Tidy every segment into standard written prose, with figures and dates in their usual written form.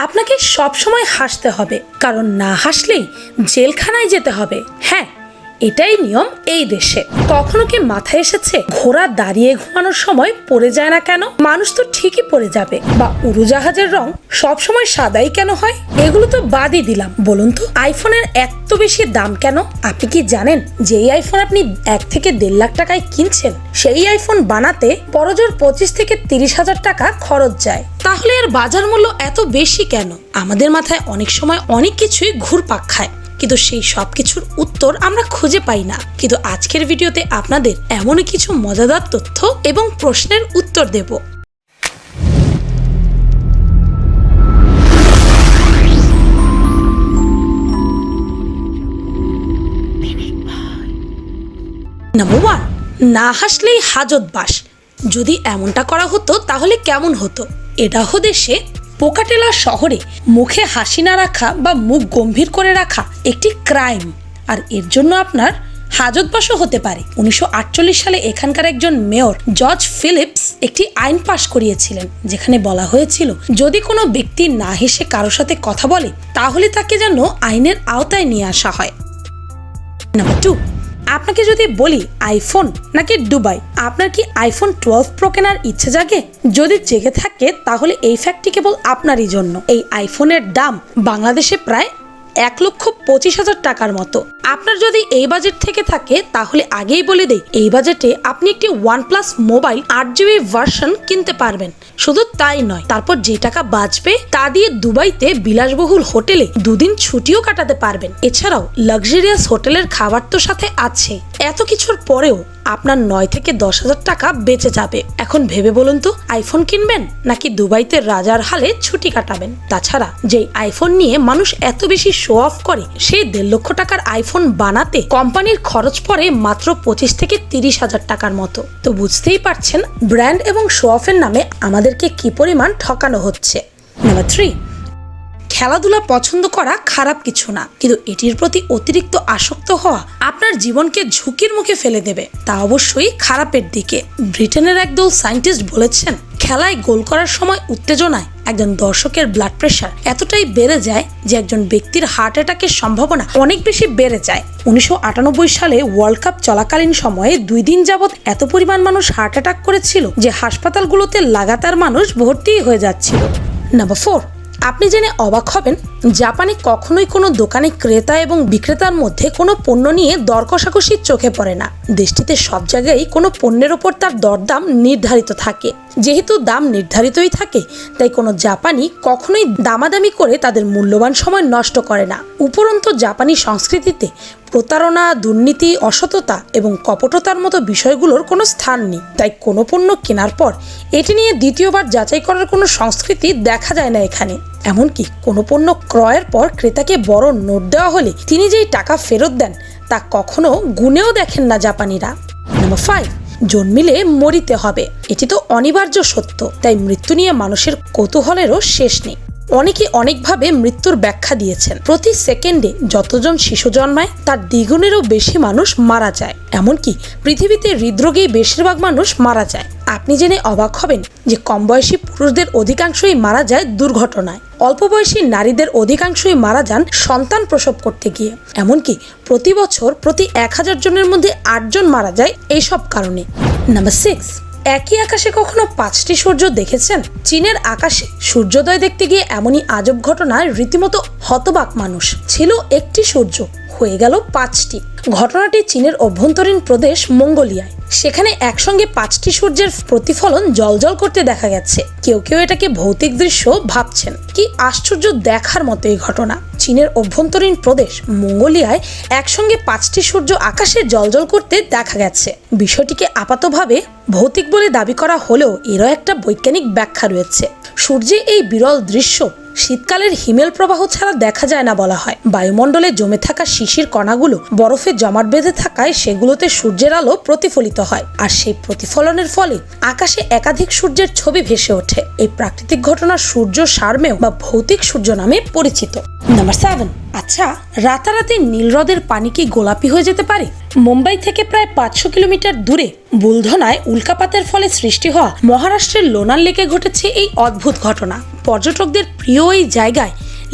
আপনাকে সবসময় হাসতে হবে, কারণ না হাসলেই জেলখানায় যেতে হবে। হ্যাঁ, এটাই নিয়ম এই দেশে। কখনো কি মাথায় এসেছে ঘোড়া দাঁড়িয়ে ঘুমানোর সময় পড়ে যায় না কেন? মানুষ তো ঠিকই পড়ে যাবে। বা উড়োজাহাজের রং সবসময় সাদাই কেন হয়? এগুলো তো বাদই দিলাম, বলুন তো আইফোনের এত বেশি দাম কেন? আপনি কি জানেন যে এই আইফোন আপনি 1 থেকে 1.5 লাখ টাকায় কিনছেন, সেই আইফোন বানাতে পরজোর 25 থেকে 30,000 টাকা খরচ যায়। তাহলে এর বাজার মূল্য এত বেশি কেন? আমাদের মাথায় অনেক সময় অনেক কিছুই ঘুরপাক খায়, কিন্তু সেই সব কিছুর উত্তর আমরা খুঁজে পাই না। কিন্তু আজকের ভিডিওতে আপনাদের এমনই কিছু মজাদার তথ্য এবং প্রশ্নের উত্তর দেব। নাম্বার 1, না হাসলেই হাজত বাস। যদি এমনটা করা হতো তাহলে কেমন হতো? এডাহো দেশে পোকাটেলা শহরে মুখে হাসি না রাখা বা মুখ গম্ভীর করে রাখা একটি ক্রাইম, আর এর জন্য আপনার হাজতবাসও হতে পারে। 1948 সালে এখানকার একজন মেয়র জর্জ ফিলিপস একটি আইন পাশ করিয়েছিলেন, যেখানে বলা হয়েছিল যদি কোনো ব্যক্তি না হেসে কারো সাথে কথা বলে তাহলে তাকে যেন আইনের আওতায় নিয়ে আসা হয়। নাম্বার 2, আপনাকে যদি বলি আইফোন নাকি দুবাই, আপনার কি আইফোন 12 প্রো কেনার ইচ্ছে জাগে? যদি জেগে থাকে তাহলে এই ফ্যাক্টটি কেবল আপনারই জন্য। এই আইফোনের দাম বাংলাদেশে প্রায় 1,25,000 টাকার মতো। আপনার যদি এই বাজেট থেকে থাকে তাহলে আগেই বলে দেই, এই বাজেটে আপনি একটি OnePlus মোবাইল 8GB ভার্সন কিনতে পারবেন। শুধু তাই নয়, তারপর যে টাকা বাঁচবে তা দিয়ে দুবাইতে বিলাসবহুল হোটেলে 2 দিন ছুটিও কাটাতে পারবেন। এছাড়াও লাক্সারিয়াস হোটেলের খাবার তো সাথে আছে। এত কিছুর পরেও আপনার 9 থেকে 10,000 টাকা বেঁচে যাবে। এখন ভেবে বলুন তো, আইফোন কিনবেন নাকি দুবাইতে রাজার হালে ছুটি কাটাবেন? তাছাড়া যেই আইফোন নিয়ে মানুষ এত বেশি শো অফ করে, সেই 1.5 লক্ষ টাকার আইফোন বানাতে কোম্পানির খরচ পড়ে মাত্র 25 থেকে 30,000 টাকার মতো। তো বুঝতেই পারছেন ব্র্যান্ড এবং শো অফের নামে আমাদেরকে কি পরিমাণ ঠকানো হচ্ছে। নাম্বার 3, খেলাধুলা পছন্দ করা খারাপ কিছু না, কিন্তু এটির প্রতি অতিরিক্ত আসক্ত হওয়া আপনার জীবনকে ঝুঁকির মুখে ফেলে দেবে, তা অবশ্যই খারাপের দিকে। ব্রিটেনের একদল সায়েন্টিস্ট বলেছেন খেলায় গোল করার সময় উত্তেজনায় একজন দর্শকের ব্লাড প্রেশার এতটাই বেড়ে যায় যে একজন ব্যক্তির হার্ট অ্যাটাকের সম্ভাবনা অনেক বেশি বেড়ে যায়। 1998 সালে ওয়ার্ল্ড কাপ চলাকালীন সময়ে 2 দিন যাবৎ এত পরিমাণ মানুষ হার্ট অ্যাটাক করেছিল যে হাসপাতালগুলোতে লাগাতার মানুষ ভর্তি হয়ে যাচ্ছিল। নাম্বার 4, আপনি জেনে অবাক হবেন জাপানে কখনোই কোনো দোকানে ক্রেতা এবং বিক্রেতার মধ্যে কোনো পণ্য নিয়ে দর কষাকষি চোখে পড়ে না। দেশটিতে সব জায়গায় কোনো পণ্যের ওপর তার দরদাম নির্ধারিত থাকে। যেহেতু দাম নির্ধারিতই থাকে, তাই কোনো জাপানি কখনোই দামাদামি করে তাদের মূল্যবান সময় নষ্ট করে না। উপরন্তু জাপানি সংস্কৃতিতে প্রতারণা, দুর্নীতি, অসততা এবং কপটতার মতো বিষয়গুলোর কোনো স্থান নেই। তাই কোনো পণ্য কেনার পর এটি নিয়ে দ্বিতীয়বার যাচাই করার কোনো সংস্কৃতি দেখা যায় না এখানে। এমনকি কোনো পণ্য ক্রয়ের পর ক্রেতাকে বড় নোট দেওয়া হলে তিনি যেই টাকা ফেরত দেন তা কখনো গুনেও দেখেন না জাপানিরা। নাম্বার 5, জন্মিলে মরিতে হবে। এটি তো অনিবার্য সত্য, তাই মৃত্যু নিয়ে মানুষের কৌতূহলেরও শেষ নেই। অনেকে অনেকভাবে মৃত্যুর ব্যাখ্যা দিয়েছেন। প্রতি সেকেন্ডে যতজন শিশু জন্মায় তার দ্বিগুণেরও বেশি মানুষ মারা যায়। এমনকি পৃথিবীতে হৃদরোগেই বেশিরভাগ মানুষ মারা যায়। আপনি জেনে অবাক হবেন যে কম বয়সী পুরুষদের অধিকাংশই মারা যায় দুর্ঘটনায়। অল্প বয়সী নারীদের অধিকাংশই মারা যান সন্তান প্রসব করতে গিয়ে। এমনকি প্রতি বছর প্রতি 1000 জনের মধ্যে 8 জন মারা যায় এইসব কারণে। নাম্বার 6, একই আকাশে কখনো 5টি সূর্য দেখেছেন? চীনের আকাশে সূর্যোদয় দেখতে গিয়ে এমনই আজব ঘটনায় রীতিমতো হতবাক মানুষ। ছিল একটি সূর্য, হয়ে গেল 5টি। ঘটনাটি চীনের অভ্যন্তরীণ প্রদেশ মঙ্গোলিয়ায়। সেখানে একসঙ্গে 5টি সূর্যের প্রতিফলন জ্বলজ্বল করতে দেখা গেছে। কেউ কেউ এটাকে ভৌতিক দৃশ্য ভাবছেন। কি আশ্চর্য দেখার মতো এই ঘটনা! চীনের অভ্যন্তরীণ প্রদেশ মঙ্গোলিয়ায় একসঙ্গে 5টি সূর্য আকাশে জ্বলজ্বল করতে দেখা গেছে। বিষয়টিকে আপাতভাবে ভৌতিক বলে দাবি করা হলেও এরও একটা বৈজ্ঞানিক ব্যাখ্যা রয়েছে। সূর্যে এই বিরল দৃশ্য শীতকালের হিমেল প্রবাহ ছাড়া দেখা যায় না বলা হয়। বায়ুমণ্ডলে জমে থাকা শিশির কণাগুলো বরফে জমাট বেঁধে থাকায় সেগুলোতে সূর্যের আলো প্রতিফলিত হয়, আর সেই প্রতিফলনের ফলে আকাশে একাধিক সূর্যের ছবি ভেসে ওঠে। এই প্রাকৃতিক ঘটনা সূর্য সারমেয় বা ভৌতিক সূর্য নামে পরিচিত। নাম্বার 7, আচ্ছা রাতারাতি নীল হ্রদের পানি কি গোলাপি হয়ে যেতে পারে? মুম্বাই থেকে প্রায় 500 কিলোমিটার দূরে বুলধনায় উল্কাপাতের ফলে সৃষ্টি হওয়া মহারাষ্ট্রের লোনার লেকে ঘটেছে এই অদ্ভুত ঘটনা। পর্যটকদের প্রিয় এই জায়গায়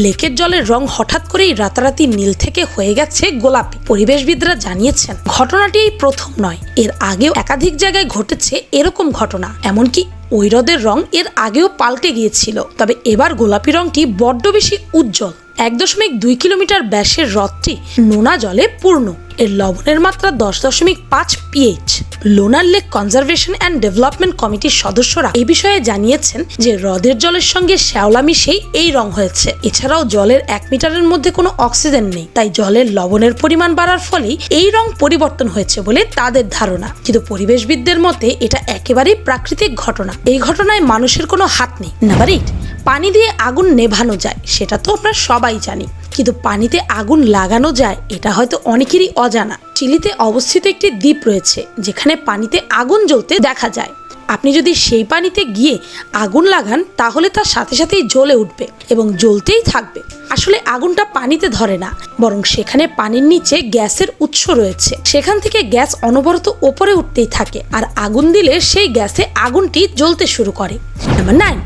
লেকের জলের রং হঠাৎ করেই রাতারাতি নীল থেকে হয়ে গেছে গোলাপি। পরিবেশবিদরা জানিয়েছেন ঘটনাটি এই প্রথম নয়, এর আগেও একাধিক জায়গায় ঘটেছে এরকম ঘটনা। এমনকি ওই হ্রদের রং এর আগেও পাল্টে গিয়েছিল, তবে এবার গোলাপি রংটি বড্ড বেশি উজ্জ্বল। 1.2 কিলোমিটার ব্যাসের হ্রদটি নোনা জলে পূর্ণ। এর লবণের মাত্রা 10.5 pH। Lonar lake conservation and development কমিটির সদস্যরা এই বিষয়ে জানিয়েছেন যে হ্রদের জলের সঙ্গে শ্যাওলা মিশেই এই রং হয়েছে। এছাড়াও জলের 1 মিটারের মধ্যে কোনো অক্সিজেন নেই, তাই জলের লবণের পরিমাণ বাড়ার ফলেই এই রং পরিবর্তন হয়েছে বলে তাদের ধারণা। কিন্তু পরিবেশবিদদের মতে এটা একেবারেই প্রাকৃতিক ঘটনা, এই ঘটনায় মানুষের কোনো হাত নেই। নাম্বার 8, পানি দিয়ে আগুন নেভানো যায়, সেটা তো আমরা সবাই জানি, কিন্তু পানিতে আগুন লাগানো যায় এটা হয়তো অনেকেরই অজানা। চিলিতে অবস্থিত একটি দ্বীপ রয়েছে যেখানে পানিতে আগুন জ্বলতে দেখা যায়। আপনি যদি সেই পানিতে গিয়ে আগুন লাগান তাহলে তার সাথে সাথেই জ্বলে উঠবে এবং জ্বলতেই থাকবে। আসলে আগুনটা পানিতে ধরে না, বরং সেখানে পানির নিচে গ্যাসের উৎস রয়েছে, সেখান থেকে গ্যাস অনবরত ওপরে উঠতেই থাকে, আর আগুন দিলে সেই গ্যাসে আগুনটি জ্বলতে শুরু করে। নাম্বার 9,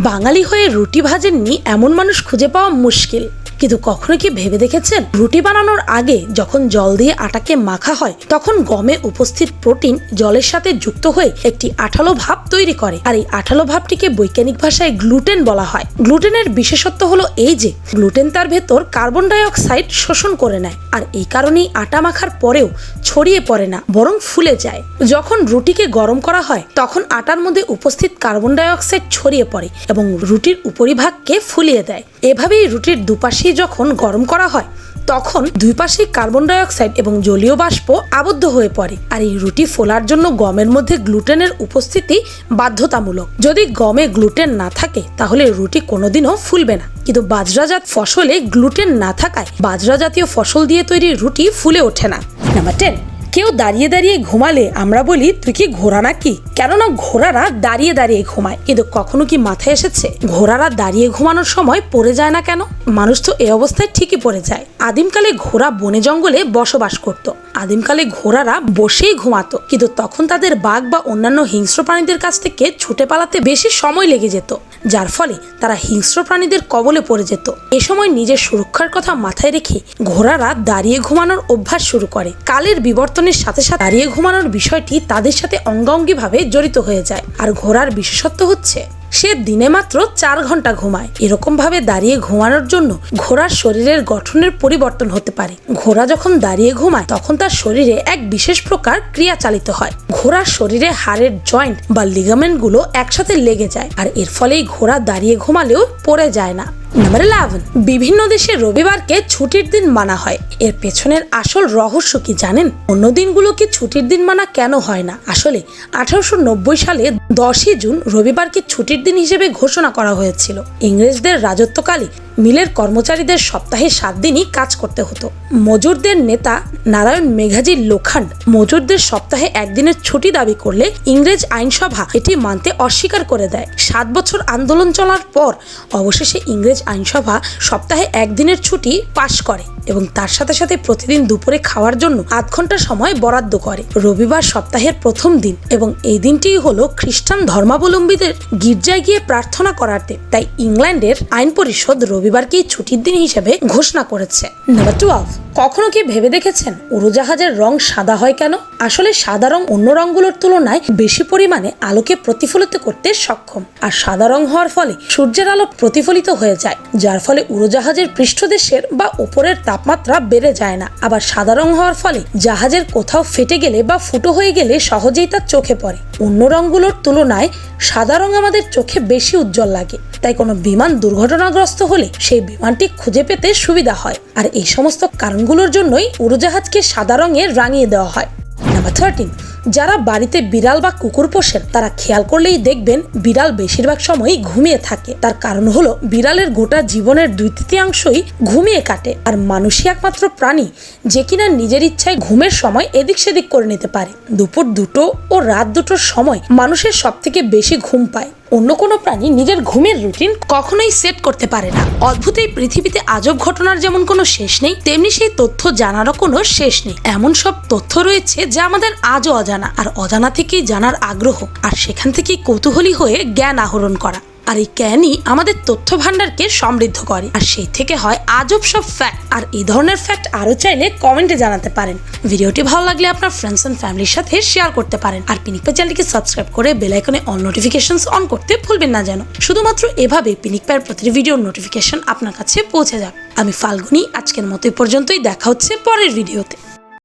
বাঙালি হয়ে রুটি ভাজেননি এমন মানুষ খুঁজে পাওয়া মুশকিল। কিন্তু কখনো কি ভেবে দেখেছেন রুটি বানানোর আগে যখন জল দিয়ে আটাকে মাখা হয় তখন গমে উপস্থিত প্রোটিন জলের সাথে যুক্ত হয়ে একটি আঠালো ভাব তৈরি করে, আর এই আঠালো ভাবটিকে বৈজ্ঞানিক ভাষায় গ্লুটেন বলা হয়। গ্লুটেনের বিশেষত্ব হলো এই যে গ্লুটেন তার ভেতর কার্বন ডাই অক্সাইড শোষণ করে নেয়, আর এই কারণেই আটা মাখার পরেও ছড়িয়ে পড়ে না, বরং ফুলে যায়। যখন রুটিকে গরম করা হয় তখন আটার মধ্যে উপস্থিত কার্বন ডাই অক্সাইড ছড়িয়ে পড়ে এবং রুটির উপরিভাগকে ফুলিয়ে দেয়। এভাবেই রুটির দুপাশে যখন গরম করা হয় তখন দুই পাশেই কার্বন ডাই অক্সাইড এবং জলীয় বাষ্প আবদ্ধ হয়ে পড়ে, আর এই রুটি ফোলার জন্য গমের মধ্যে গ্লুটেনের উপস্থিতি বাধ্যতামূলক। যদি গমে গ্লুটেন না থাকে তাহলে রুটি কোনোদিনও ফুলবে না। কিন্তু বাজরাজাত ফসলে গ্লুটেন না থাকায় বাজরা জাতীয় ফসল দিয়ে তৈরি রুটি ফুলে ওঠে না। নাম্বার 10, কেউ দাঁড়িয়ে দাঁড়িয়ে ঘুমালে আমরা বলি তুই কি ঘোড়া নাকি? কেননা ঘোড়ারা দাঁড়িয়ে দাঁড়িয়ে ঘুমায়। কিন্তু কখনো কি মাথায় এসেছে ঘোড়ারা দাঁড়িয়ে ঘুমানোর সময় পড়ে যায় না কেন? মানুষ তো এই অবস্থায় ঠিকই পড়ে যায়। আদিমকালে ঘোড়া বনে জঙ্গলে বসবাস করত। আদিমকালে ঘোড়ারা বসেই ঘুমাতো, কিন্তু তখন তাদের বাঘ বা অন্যান্য হিংস্র প্রাণীদের কাছ থেকে ছুটে পালাতে বেশি সময় লেগে যেত, যার ফলে তারা হিংস্র প্রাণীদের কবলে পড়ে যেত। এ সময় নিজের সুরক্ষার কথা মাথায় রেখে ঘোড়ারা দাঁড়িয়ে ঘুমানোর অভ্যাস শুরু করে। কালের বিবর্তনের সাথে সাথে দাঁড়িয়ে ঘুমানোর বিষয়টি তাদের সাথে অঙ্গাঙ্গিভাবে জড়িত হয়ে যায়। আর ঘোড়ার বিশেষত্ব হচ্ছে সে দিনে মাত্র 4 ঘন্টা ঘুমায়। এরকম ভাবে দাঁড়িয়ে ঘুমানোর জন্য ঘোড়ার শরীরের গঠনের পরিবর্তন হতে পারে। ঘোড়া যখন দাঁড়িয়ে ঘুমায় তখন তার শরীরে এক বিশেষ প্রকার ক্রিয়া চালিত হয়। ঘোড়ার শরীরে হাড়ের জয়েন্ট বা লিগামেন্ট গুলো একসাথে লেগে যায়, আর এর ফলেই ঘোড়া দাঁড়িয়ে ঘুমালেও পড়ে যায় না। নাম্বার 11, বিভিন্ন দেশে রবিবারকে ছুটির দিন মানা হয়। এর পেছনের আসল রহস্য কি জানেন? অন্য দিনগুলোকে ছুটির দিন মানা কেন হয় না? আসলে 1890 সালে 10 জুন রবিবারকে ছুটির দিন হিসেবে ঘোষণা করা হয়েছিল। ইংরেজদের রাজত্বকালে মিলের কর্মচারীদের সপ্তাহে 7 দিনই কাজ করতে হতো। মজুরদের নেতা নারায়ণ মেঘাজি লোখান্ড মজুরদের সপ্তাহে 1 দিনের ছুটি দাবি করলে ইংরেজ আইনসভা এটি মানতে অস্বীকার করে দেয়। 7 বছর আন্দোলন চলার পর অবশেষে ইংরেজ আইনসভা সপ্তাহে 1 দিনের ছুটি পাশ করে এবং তার সাথে সাথে প্রতিদিন দুপুরে খাওয়ার জন্য 8 ঘন্টা সময় বরাদ্দ করে। রবিবার সপ্তাহের প্রথম দিন এবং এই দিনটিই হলো খ্রিস্টান ধর্মাবলম্বীদের গির্জায় গিয়ে প্রার্থনা করার দিন। তাই ইংল্যান্ডের আইন পরিষদ রবিবারকেই ছুটির দিন হিসেবে ঘোষণা করেছে। নাম্বার 12, কখনো কি ভেবে দেখেছেন উড়োজাহাজের রং সাদা হয় কেন? আসলে সাদা রং অন্য রঙগুলোর তুলনায় বেশি পরিমাণে আলোকে প্রতিফলিত করতে সক্ষম, আর সাদা রং হওয়ার ফলে সূর্যের আলো প্রতিফলিত হয়ে যায়, যার ফলে উড়োজাহাজের পৃষ্ঠদেশের বা উপরের তাপমাত্রা বেড়ে যায় না। আবার সাদা রং হওয়ার ফলে জাহাজের কোথাও ফেটে গেলে বা ফুটো হয়ে গেলে সহজেই তা চোখে পড়ে। অন্য রঙগুলোর তুলনায় সাদা রং আমাদের চোখে বেশি উজ্জ্বল লাগে, তাই কোনো বিমান দুর্ঘটনাগ্রস্ত হলে সেই বিমানটি খুঁজে পেতে সুবিধা হয়। আর এই সমস্ত কারণগুলোর জন্যই উড়োজাহাজকে সাদা রঙে রাঙিয়ে দেওয়া হয়। নাম্বার 13, যারা বাড়িতে বিড়াল বা কুকুর পোষেন তারা খেয়াল করলেই দেখবেন বিড়াল বেশিরভাগ সময়ই ঘুমিয়ে থাকে। তার কারণ হলো বিড়ালের গোটা জীবনের 2/3 ঘুমিয়ে কাটে। আর মানুষই একমাত্র প্রাণী যে কিনা নিজের ইচ্ছায় ঘুমের সময় এদিক সেদিক করে নিতে পারে। দুপুর 2টো ও রাত 2টোর সময় মানুষের সব থেকে বেশি ঘুম পায়। অন্য কোনো প্রাণী নিজের ঘুমের রুটিন কখনোই সেট করতে পারে না। অদ্ভুত এই পৃথিবীতে আজব ঘটনার যেমন কোনো শেষ নেই, তেমনি সেই তথ্য জানারও কোনো শেষ নেই। এমন সব তথ্য রয়েছে যা আমাদের আজও অজানা, আর অজানা থেকেই জানার আগ্রহ, আর সেখান থেকেই কৌতূহলী হয়ে জ্ঞান আহরণ করা। আর এই জ্ঞানই আমাদের তথ্য ভান্ডারকে সমৃদ্ধ করে, আর সেই থেকে হয় আজব সব ফ্যাক্ট। আর এই ধরনের ফ্যাক্ট আরো চাইলে কমেন্টে জানাতে পারেন। ভিডিওটি ভালো লাগলে আপনার ফ্রেন্ডস এন্ড ফ্যামিলির সাথে শেয়ার করতে পারেন। আর পিনিক পাই চ্যানেলটিকে সাবস্ক্রাইব করে বেল আইকনে অল নোটিফিকেশনস অন করতে ভুলবেন না যেন। শুধুমাত্র এভাবে পিনিক পাইয়ের প্রতিটি ভিডিওর নোটিফিকেশন আপনার কাছে পৌঁছে যাবে। আমি ফাল্গুনি, আজকের মতো এই পর্যন্তই। দেখা হচ্ছে পরের ভিডিওতে।